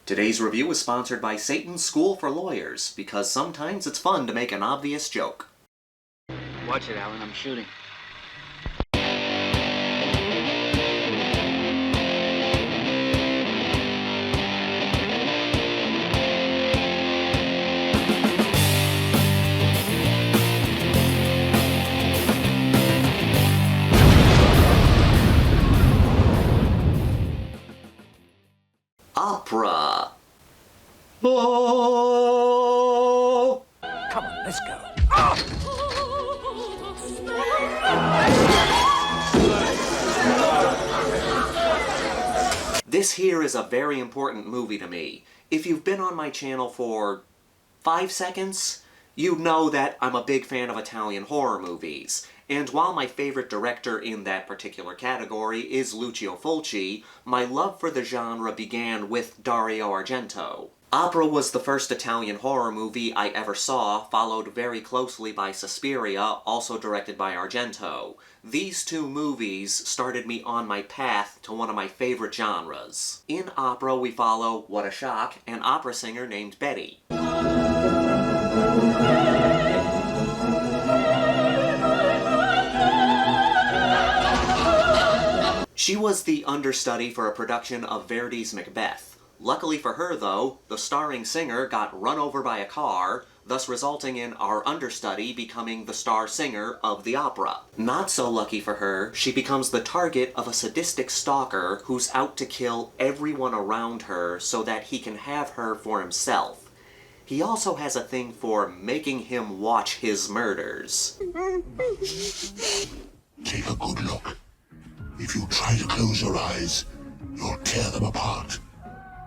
Today's review is sponsored by Satan's School for Lawyers, because sometimes it's fun to make an obvious joke. Watch it, Alan, I'm shooting. Opera. Oh! Come on, let's go. This here is a very important movie to me. If you've been on my channel for 5 seconds, you know that I'm a big fan of Italian horror movies. And while my favorite director in that particular category is Lucio Fulci, my love for the genre began with Dario Argento. Opera was the first Italian horror movie I ever saw, followed very closely by Suspiria, also directed by Argento. These two movies started me on my path to one of my favorite genres. In Opera we follow, what a shock, an opera singer named Betty. She was the understudy for a production of Verdi's Macbeth. Luckily for her, though, the starring singer got run over by a car, thus resulting in our understudy becoming the star singer of the opera. Not so lucky for her, she becomes the target of a sadistic stalker who's out to kill everyone around her so that he can have her for himself. He also has a thing for making him watch his murders. Take a good look. If you try to close your eyes, you'll tear them apart.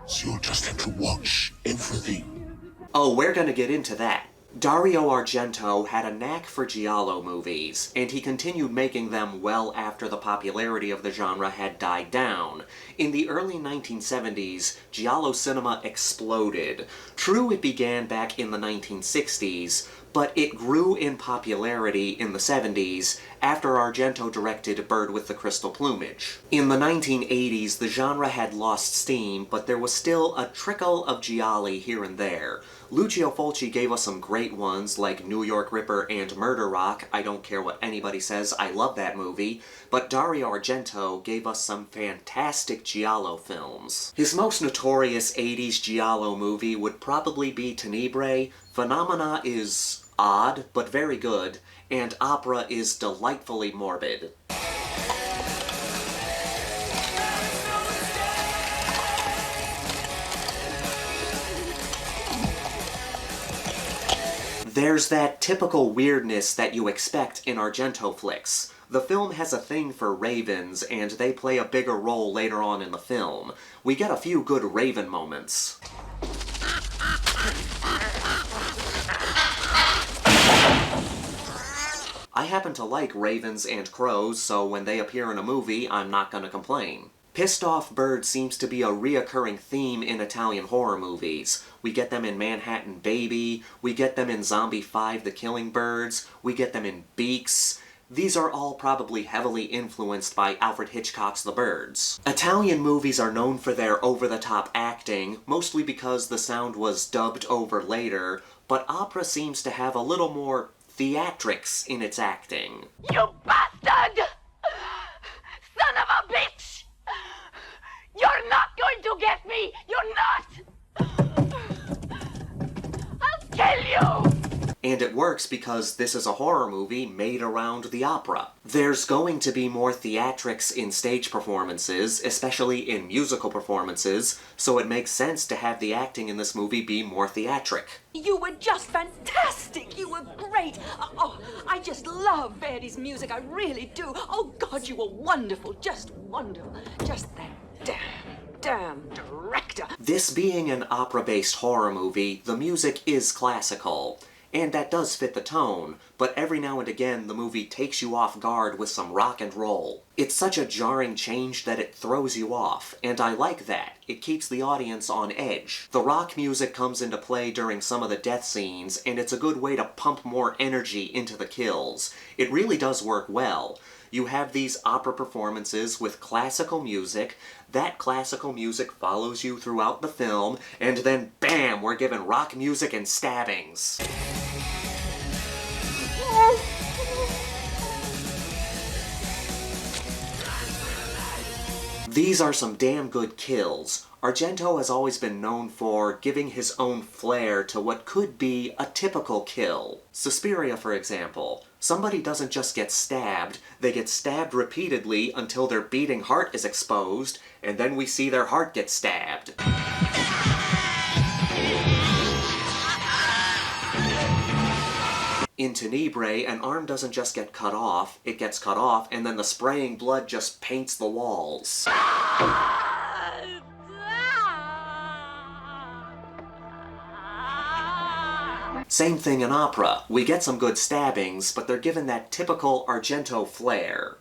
So you'll just have to watch everything. Oh, we're gonna get into that. Dario Argento had a knack for Giallo movies, and he continued making them well after the popularity of the genre had died down. In the early 1970s, Giallo cinema exploded. True, it began back in the 1960s, but it grew in popularity in the 70s after Argento directed Bird with the Crystal Plumage. In the 1980s, the genre had lost steam, but there was still a trickle of gialli here and there. Lucio Fulci gave us some great ones like New York Ripper and Murder Rock. I don't care what anybody says, I love that movie. But Dario Argento gave us some fantastic giallo films. His most notorious 80s giallo movie would probably be Tenebrae. Phenomena is odd, but very good, and Opera is delightfully morbid. There's that typical weirdness that you expect in Argento flicks. The film has a thing for ravens, and they play a bigger role later on in the film. We get a few good raven moments. I happen to like ravens and crows, so when they appear in a movie, I'm not gonna complain. Pissed off bird seems to be a reoccurring theme in Italian horror movies. We get them in Manhattan Baby, we get them in Zombie 5: The Killing Birds, we get them in Beaks. These are all probably heavily influenced by Alfred Hitchcock's The Birds. Italian movies are known for their over-the-top acting, mostly because the sound was dubbed over later, but opera seems to have a little more theatrics in its acting. You bastard! Son of a bitch! You're not going to get me! You're not! I'll kill you! And it works because this is a horror movie made around the opera. There's going to be more theatrics in stage performances, especially in musical performances, so it makes sense to have the acting in this movie be more theatric. You were just fantastic! You were great! Oh, I just love Verdi's music, I really do! Oh God, you were wonderful, just wonderful. Just that damn director. This being an opera-based horror movie, the music is classical. And that does fit the tone, but every now and again the movie takes you off guard with some rock and roll. It's such a jarring change that it throws you off, and I like that. It keeps the audience on edge. The rock music comes into play during some of the death scenes, and it's a good way to pump more energy into the kills. It really does work well. You have these opera performances with classical music. That classical music follows you throughout the film, and then bam, we're given rock music and stabbings. These are some damn good kills. Argento has always been known for giving his own flair to what could be a typical kill. Suspiria, for example. Somebody doesn't just get stabbed, they get stabbed repeatedly until their beating heart is exposed, and then we see their heart get stabbed. In Tenebrae, an arm doesn't just get cut off, it gets cut off, and then the spraying blood just paints the walls. Same thing in opera. We get some good stabbings, but they're given that typical Argento flair.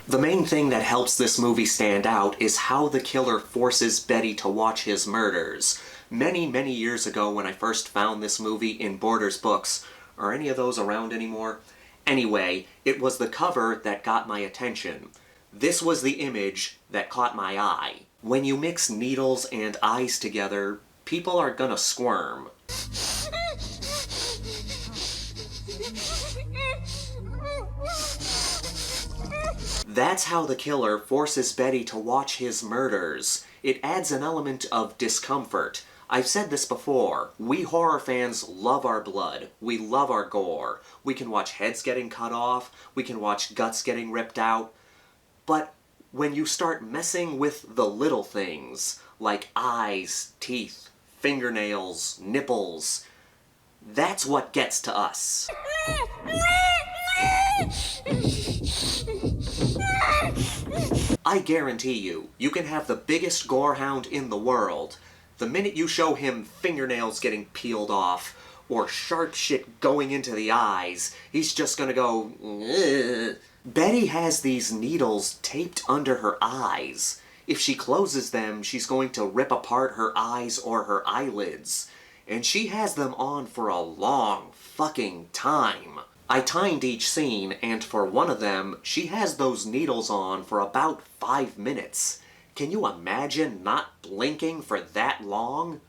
The main thing that helps this movie stand out is how the killer forces Betty to watch his murders. Many, many years ago when I first found this movie in Borders books, are any of those around anymore? Anyway, it was the cover that got my attention. This was the image that caught my eye. When you mix needles and eyes together, people are gonna squirm. That's how the killer forces Betty to watch his murders. It adds an element of discomfort. I've said this before, we horror fans love our blood. We love our gore. We can watch heads getting cut off, we can watch guts getting ripped out. But when you start messing with the little things, like eyes, teeth, fingernails, nipples, that's what gets to us. I guarantee you, you can have the biggest gorehound in the world. The minute you show him fingernails getting peeled off, or sharp shit going into the eyes, he's just gonna go, ugh. Betty has these needles taped under her eyes. If she closes them, she's going to rip apart her eyes or her eyelids. And she has them on for a long fucking time. I timed each scene, and for one of them, she has those needles on for about 5 minutes. Can you imagine not blinking for that long?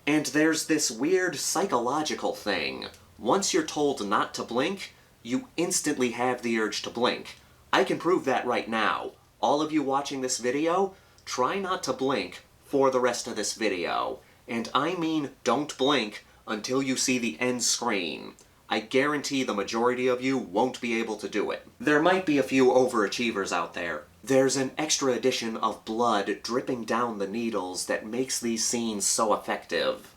And there's this weird psychological thing. Once you're told not to blink, you instantly have the urge to blink. I can prove that right now. All of you watching this video, try not to blink for the rest of this video. And I mean don't blink until you see the end screen. I guarantee the majority of you won't be able to do it. There might be a few overachievers out there. There's an extra addition of blood dripping down the needles that makes these scenes so effective.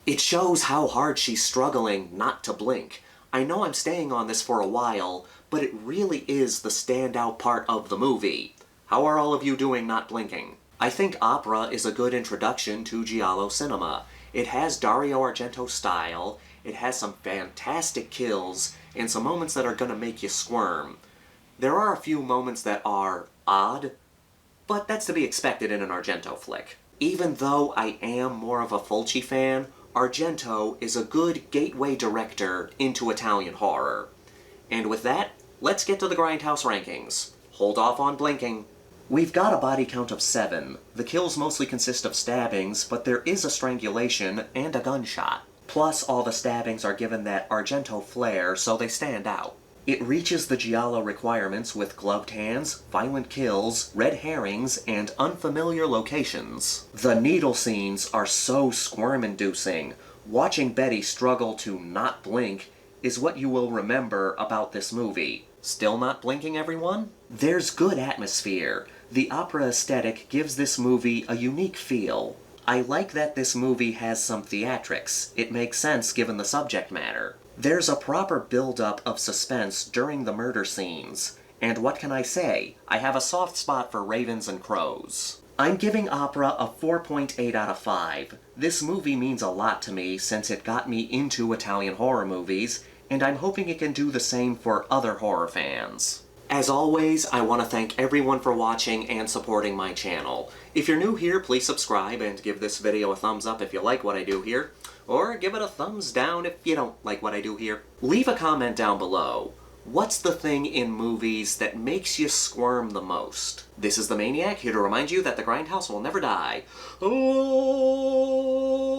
It shows how hard she's struggling not to blink. I know I'm staying on this for a while, but it really is the standout part of the movie. How are all of you doing not blinking? I think opera is a good introduction to Giallo cinema. It has Dario Argento style, it has some fantastic kills, and some moments that are gonna make you squirm. There are a few moments that are odd, but that's to be expected in an Argento flick. Even though I am more of a Fulci fan, Argento is a good gateway director into Italian horror. And with that, let's get to the Grindhouse rankings. Hold off on blinking. We've got a body count of 7. The kills mostly consist of stabbings, but there is a strangulation and a gunshot. Plus, all the stabbings are given that Argento flair, so they stand out. It reaches the Giallo requirements with gloved hands, violent kills, red herrings, and unfamiliar locations. The needle scenes are so squirm-inducing. Watching Betty struggle to not blink is what you will remember about this movie. Still not blinking, everyone? There's good atmosphere. The opera aesthetic gives this movie a unique feel. I like that this movie has some theatrics. It makes sense given the subject matter. There's a proper build-up of suspense during the murder scenes. And what can I say? I have a soft spot for ravens and crows. I'm giving Opera a 4.8 out of 5. This movie means a lot to me since it got me into Italian horror movies, and I'm hoping it can do the same for other horror fans. As always, I want to thank everyone for watching and supporting my channel. If you're new here, please subscribe and give this video a thumbs up if you like what I do here, or give it a thumbs down if you don't like what I do here. Leave a comment down below. What's the thing in movies that makes you squirm the most? This is the Maniac, here to remind you that the grindhouse will never die. Oh!